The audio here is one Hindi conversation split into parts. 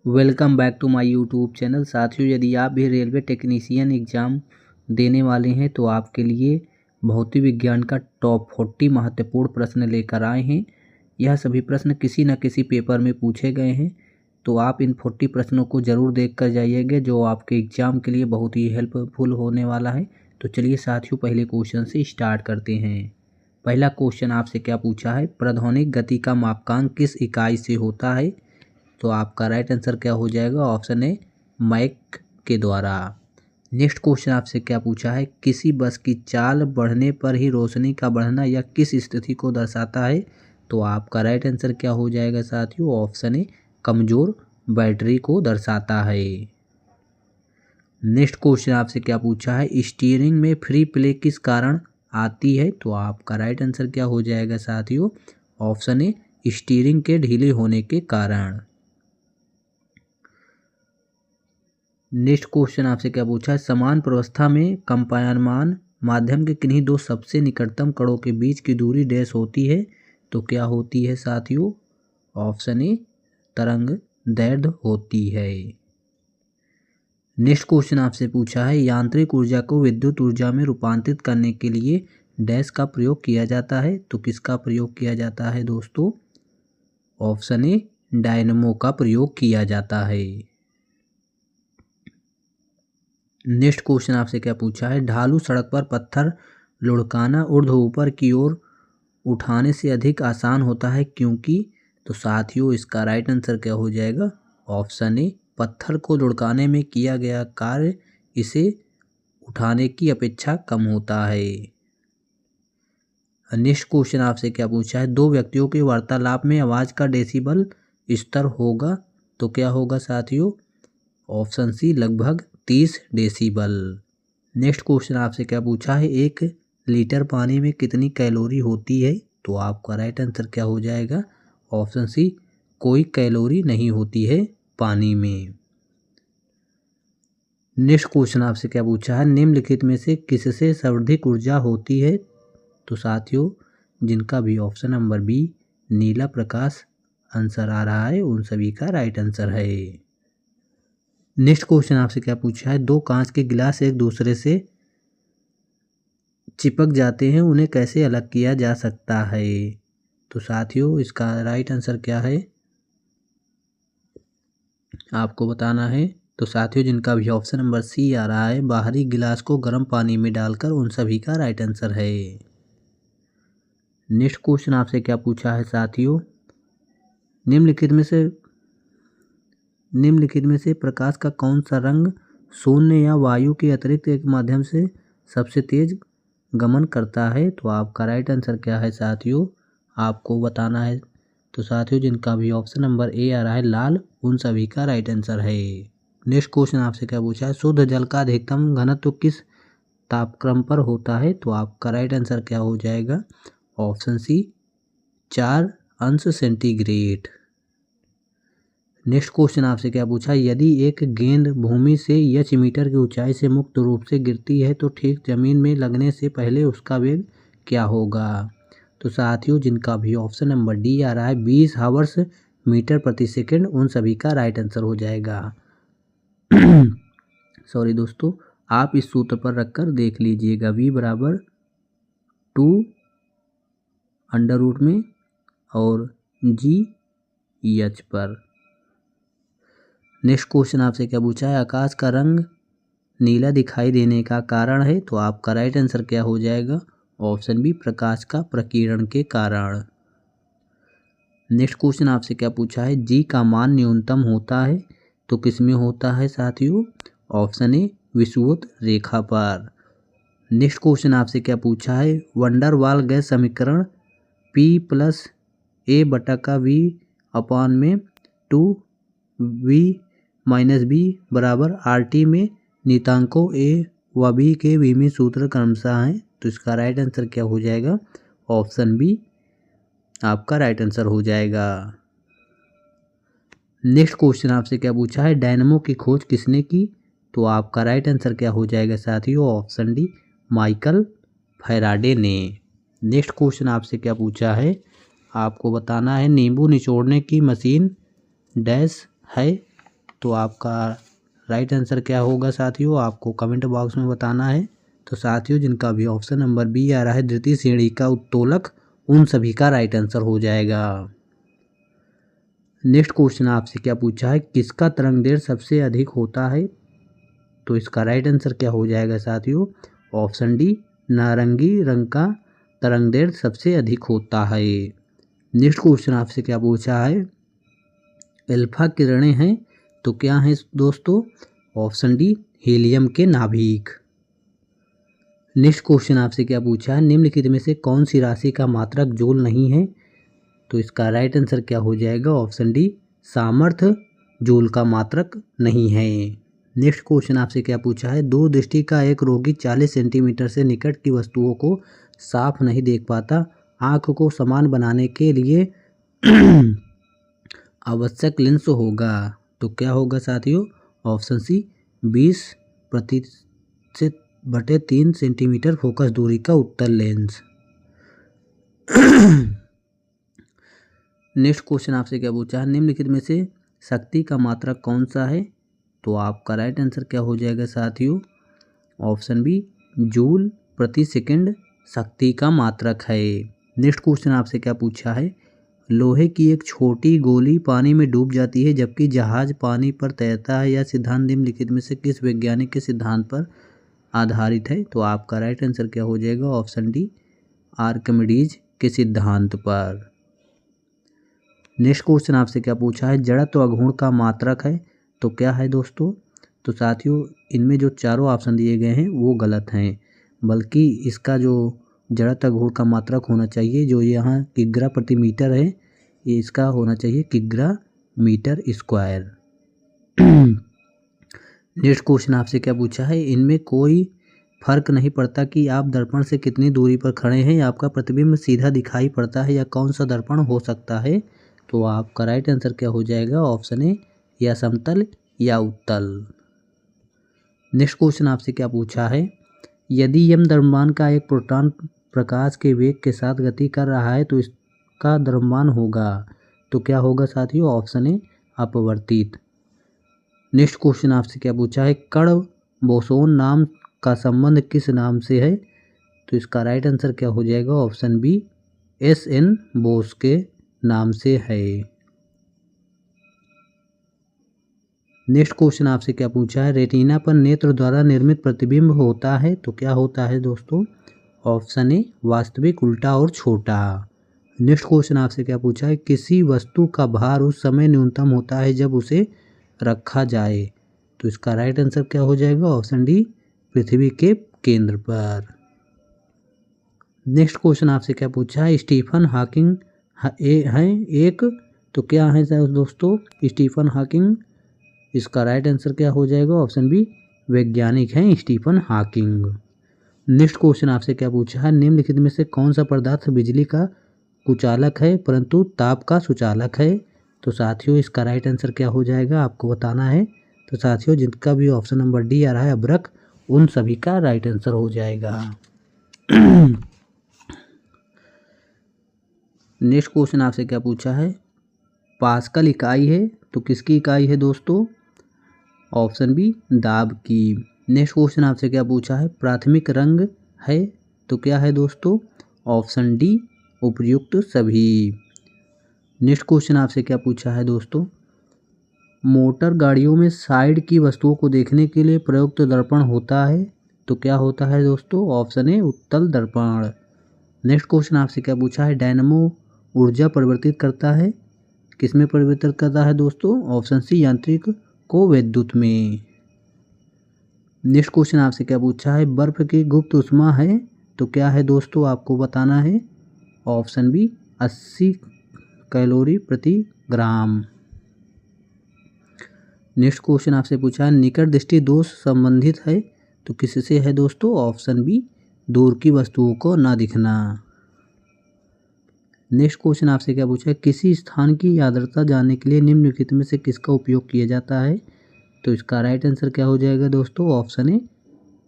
Welcome back to my YouTube channel. साथियों, यदि आप भी रेलवे टेक्नीशियन एग्ज़ाम देने वाले हैं तो आपके लिए भौतिक विज्ञान का टॉप 40 महत्वपूर्ण प्रश्न लेकर आए हैं। यह सभी प्रश्न किसी न किसी पेपर में पूछे गए हैं, तो आप इन 40 प्रश्नों को ज़रूर देख कर जाइएगा, जो आपके एग्ज़ाम के लिए बहुत ही हेल्पफुल होने वाला है। तो चलिए साथियों, पहले क्वेश्चन से स्टार्ट करते हैं। पहला क्वेश्चन आपसे क्या पूछा है, प्राथमिक गति का मापांक किस इकाई से होता है? तो आपका राइट आंसर क्या हो जाएगा? ऑप्शन ए, मैक के द्वारा। नेक्स्ट क्वेश्चन आपसे क्या पूछा है, किसी बस की चाल बढ़ने पर ही रोशनी का बढ़ना यह किस स्थिति को दर्शाता है? तो आपका राइट आंसर क्या हो जाएगा साथियों? ऑप्शन ए, कमजोर बैटरी को दर्शाता है। नेक्स्ट क्वेश्चन आपसे क्या पूछा है, स्टीयरिंग में फ्री प्ले किस कारण आती है? तो आपका राइट आंसर क्या हो जाएगा साथियों? ऑप्शन ए, स्टीयरिंग के ढीले होने के कारण। नेक्स्ट क्वेश्चन आपसे क्या पूछा है, समान प्रावस्था में कंपायमान माध्यम के किन्हीं दो सबसे निकटतम कणों के बीच की दूरी डैश होती है? तो क्या होती है साथियों? ऑप्शन ए, तरंग दैर्ध्य होती है। नेक्स्ट क्वेश्चन आपसे पूछा है, यांत्रिक ऊर्जा को विद्युत ऊर्जा में रूपांतरित करने के लिए डैश का प्रयोग किया जाता है? तो किसका प्रयोग किया जाता है दोस्तों? ऑप्शन ए, डायनेमो का प्रयोग किया जाता है। नेक्स्ट क्वेश्चन आपसे क्या पूछा है, ढालू सड़क पर पत्थर लुढ़काना ऊर्ध्व ऊपर की ओर उठाने से अधिक आसान होता है क्योंकि? तो साथियों, इसका राइट आंसर क्या हो जाएगा? ऑप्शन ए, पत्थर को लुढ़काने में किया गया कार्य इसे उठाने की अपेक्षा कम होता है। नेक्स्ट क्वेश्चन आपसे क्या पूछा है, दो व्यक्तियों के वार्तालाप में आवाज़ का डेसिबल स्तर होगा? तो क्या होगा साथियों? ऑप्शन सी, लगभग 30 डेसिबल। नेक्स्ट क्वेश्चन आपसे क्या पूछा है, 1 लीटर पानी में कितनी कैलोरी होती है? तो आपका राइट आंसर क्या हो जाएगा? ऑप्शन सी, कोई कैलोरी नहीं होती है पानी में। नेक्स्ट क्वेश्चन आपसे क्या पूछा है, निम्नलिखित में से किससे सर्वाधिक ऊर्जा होती है? तो साथियों, जिनका भी ऑप्शन नंबर बी, नीला प्रकाश आंसर आ रहा है, उन सभी का राइट आंसर है। नेक्स्ट क्वेश्चन आपसे क्या पूछा है, दो कांच के गिलास एक दूसरे से चिपक जाते हैं, उन्हें कैसे अलग किया जा सकता है? तो साथियों, इसका राइट आंसर क्या है आपको बताना है। तो साथियों, जिनका भी ऑप्शन नंबर सी आ रहा है, बाहरी गिलास को गर्म पानी में डालकर, उन सभी का राइट आंसर है। नेक्स्ट क्वेश्चन आपसे क्या पूछा है साथियों, निम्नलिखित में से प्रकाश का कौन सा रंग शून्य या वायु के अतिरिक्त एक माध्यम से सबसे तेज गमन करता है? तो आपका राइट आंसर क्या है साथियों, आपको बताना है। तो साथियों, जिनका भी ऑप्शन नंबर ए आ रहा है, लाल, उन सभी का राइट आंसर है। नेक्स्ट क्वेश्चन आपसे क्या पूछा है, शुद्ध जल का अधिकतम घनत्व किस तापक्रम पर होता है? तो आपका राइट आंसर क्या हो जाएगा? ऑप्शन सी, 4 अंश सेंटीग्रेड। नेक्स्ट क्वेश्चन आपसे क्या पूछा, यदि एक गेंद भूमि से h मीटर की ऊंचाई से मुक्त रूप से गिरती है तो ठीक जमीन में लगने से पहले उसका वेग क्या होगा? तो साथियों, जिनका भी ऑप्शन नंबर डी आ रहा है, 20 हावर्स मीटर प्रति सेकंड, उन सभी का राइट आंसर हो जाएगा। सॉरी दोस्तों, आप इस सूत्र पर रखकर देख लीजिएगा, v बराबर 2 अंडर रूट में और g h पर। नेक्स्ट क्वेश्चन आपसे क्या पूछा है, आकाश का रंग नीला दिखाई देने का कारण है? तो आपका राइट आंसर क्या हो जाएगा? ऑप्शन बी, प्रकाश का प्रकीर्णन के कारण। नेक्स्ट क्वेश्चन आपसे क्या पूछा है, जी का मान न्यूनतम होता है? तो किस में होता है साथियों? ऑप्शन ए, विषुवत रेखा पर। नेक्स्ट क्वेश्चन आपसे क्या पूछा है, वंडर वाल गैस समीकरण P + A बटा का V अपान में 2V - B बराबर RT में नियतांकों A व B के विमीय सूत्र क्रमशः हैं? तो इसका राइट आंसर क्या हो जाएगा? ऑप्शन बी आपका राइट आंसर हो जाएगा। नेक्स्ट क्वेश्चन आपसे क्या पूछा है, डायनेमो की खोज किसने की? तो आपका राइट आंसर क्या हो जाएगा साथियों? ऑप्शन डी, माइकल फैराडे ने। नेक्स्ट क्वेश्चन आपसे क्या पूछा है, आपको बताना है, नींबू निचोड़ने की मशीन डैश है? तो आपका राइट आंसर क्या होगा साथियों, आपको कमेंट बॉक्स में बताना है। तो साथियों जिनका भी ऑप्शन नंबर बी आ रहा है द्वितीय श्रेणी का उत्तोलक, उन सभी का राइट आंसर हो जाएगा। नेक्स्ट क्वेश्चन आपसे क्या पूछा है, किसका तरंग दैर्ध्य सबसे अधिक होता है? तो इसका राइट आंसर क्या हो जाएगा साथियों, ऑप्शन डी, नारंगी रंग का तरंग दैर्ध्य सबसे अधिक होता है। नेक्स्ट क्वेश्चन आपसे क्या पूछा है, अल्फा किरणें हैं तो क्या हैं दोस्तों, ऑप्शन डी, हीलियम के नाभिक। नेक्स्ट क्वेश्चन आपसे क्या पूछा है, निम्नलिखित में से कौन सी राशि का मात्रक जूल नहीं है? तो इसका राइट आंसर क्या हो जाएगा, ऑप्शन डी, सामर्थ्य जूल का मात्रक नहीं है। नेक्स्ट क्वेश्चन आपसे क्या पूछा है, दूर दृष्टि का एक रोगी 40 सेंटीमीटर से निकट की वस्तुओं को साफ नहीं देख पाता, आँख को समान बनाने के लिए आवश्यक लेंस होगा, तो क्या होगा साथियों, ऑप्शन सी, 20/3 सेंटीमीटर फोकस दूरी का उत्तल लेंस। नेक्स्ट क्वेश्चन आपसे क्या पूछा है, निम्नलिखित में से शक्ति का मात्रक कौन सा है? तो आपका राइट आंसर क्या हो जाएगा साथियों, ऑप्शन बी, जूल प्रति सेकंड शक्ति का मात्रक है। नेक्स्ट क्वेश्चन आपसे क्या पूछा है, लोहे की एक छोटी गोली पानी में डूब जाती है जबकि जहाज पानी पर तैरता है, यह सिद्धांत निम्नलिखित में से किस वैज्ञानिक के सिद्धांत पर आधारित है? तो आपका राइट आंसर क्या हो जाएगा, ऑप्शन डी, आर्किमिडीज के सिद्धांत पर। नेक्स्ट क्वेश्चन आपसे क्या पूछा है, जड़त्व अघूर्ण का मात्रक है तो क्या है दोस्तों? तो साथियों इनमें जो चारों ऑप्शन दिए गए हैं वो गलत हैं, बल्कि इसका जो जड़त्व अघूर्ण का मात्रक होना चाहिए, जो यहाँ किग्रा प्रति मीटर है, ये इसका होना चाहिए किग्रा मीटर स्क्वायर। नेक्स्ट क्वेश्चन आपसे क्या पूछा है, इनमें कोई फर्क नहीं पड़ता कि आप दर्पण से कितनी दूरी पर खड़े हैं, आपका प्रतिबिंब सीधा दिखाई पड़ता है, या कौन सा दर्पण हो सकता है? तो आपका राइट आंसर क्या हो जाएगा, ऑप्शन ए, या समतल या उत्तल। नेक्स्ट क्वेश्चन आपसे क्या पूछा है, यदि यम द्रव्यमान का एक प्रोटॉन प्रकाश के वेग के साथ गति कर रहा है तो इसका द्रव्यमान होगा, तो क्या होगा साथियों, ऑप्शन ए, अपवर्तित। नेक्स्ट क्वेश्चन आपसे क्या पूछा है, कण बोसोन नाम का संबंध किस नाम से है? तो इसका राइट आंसर क्या हो जाएगा, ऑप्शन बी, एस.एन. बोस के नाम से है। नेक्स्ट क्वेश्चन आपसे क्या पूछा है, रेटिना पर नेत्र द्वारा निर्मित प्रतिबिंब होता है तो क्या होता है दोस्तों, ऑप्शन ए, वास्तविक, उल्टा और छोटा। नेक्स्ट क्वेश्चन आपसे क्या पूछा है, किसी वस्तु का भार उस समय न्यूनतम होता है जब उसे रखा जाए, तो इसका राइट आंसर क्या हो जाएगा, ऑप्शन डी, पृथ्वी के केंद्र पर। नेक्स्ट क्वेश्चन आपसे क्या पूछा है, स्टीफन हॉकिंग है एक, तो क्या है दोस्तों, स्टीफन हॉकिंग, इसका राइट आंसर क्या हो जाएगा, ऑप्शन बी, वैज्ञानिक हैं स्टीफन हॉकिंग। नेक्स्ट क्वेश्चन आपसे क्या पूछा है, निम्नलिखित में से कौन सा पदार्थ बिजली का कुचालक है परंतु ताप का सुचालक है? तो साथियों इसका राइट आंसर क्या हो जाएगा, आपको बताना है। तो साथियों जिनका भी ऑप्शन नंबर डी आ रहा है अभ्रक, उन सभी का राइट आंसर हो जाएगा। नेक्स्ट क्वेश्चन आपसे क्या पूछा है, पास्कल इकाई है तो किसकी इकाई है दोस्तों, ऑप्शन बी, दाब की। नेक्स्ट क्वेश्चन आपसे क्या पूछा है, प्राथमिक रंग है तो क्या है दोस्तों, ऑप्शन डी, उपर्युक्त सभी। नेक्स्ट क्वेश्चन आपसे क्या पूछा है दोस्तों, मोटर गाड़ियों में साइड की वस्तुओं को देखने के लिए प्रयुक्त दर्पण होता है तो क्या होता है दोस्तों, ऑप्शन ए, उत्तल दर्पण। नेक्स्ट क्वेश्चन आपसे क्या पूछा है, डायनामो ऊर्जा परिवर्तित करता है, किसमें परिवर्तित करता है दोस्तों, ऑप्शन सी, यांत्रिक को विद्युत में। नेक्स्ट क्वेश्चन आपसे क्या पूछा है, बर्फ की गुप्त ऊष्मा है तो क्या है दोस्तों, आपको बताना है, ऑप्शन बी, 80 कैलोरी प्रति ग्राम। नेक्स्ट क्वेश्चन आपसे पूछा है, निकट दृष्टि दोष संबंधित है तो किससे है दोस्तों, ऑप्शन बी, दूर की वस्तुओं को ना दिखना। नेक्स्ट क्वेश्चन आपसे क्या पूछा है, किसी स्थान की आर्द्रता जानने के लिए निम्नलिखित में से किसका उपयोग किया जाता है? तो इसका राइट आंसर क्या हो जाएगा दोस्तों, ऑप्शन ए,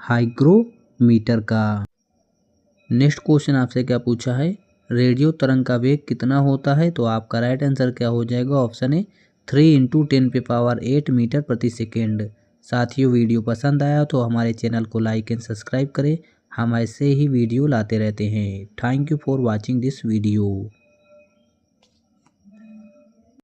हाइग्रोमीटर का। नेक्स्ट क्वेश्चन आपसे क्या पूछा है, रेडियो तरंग का वेग कितना होता है? तो आपका राइट आंसर क्या हो जाएगा, ऑप्शन ए, 3 × 10⁸ मीटर प्रति सेकेंड। साथियों, वीडियो पसंद आया तो हमारे चैनल को लाइक एंड सब्सक्राइब करें। हम ऐसे ही वीडियो लाते रहते हैं। Thank you for watching this video.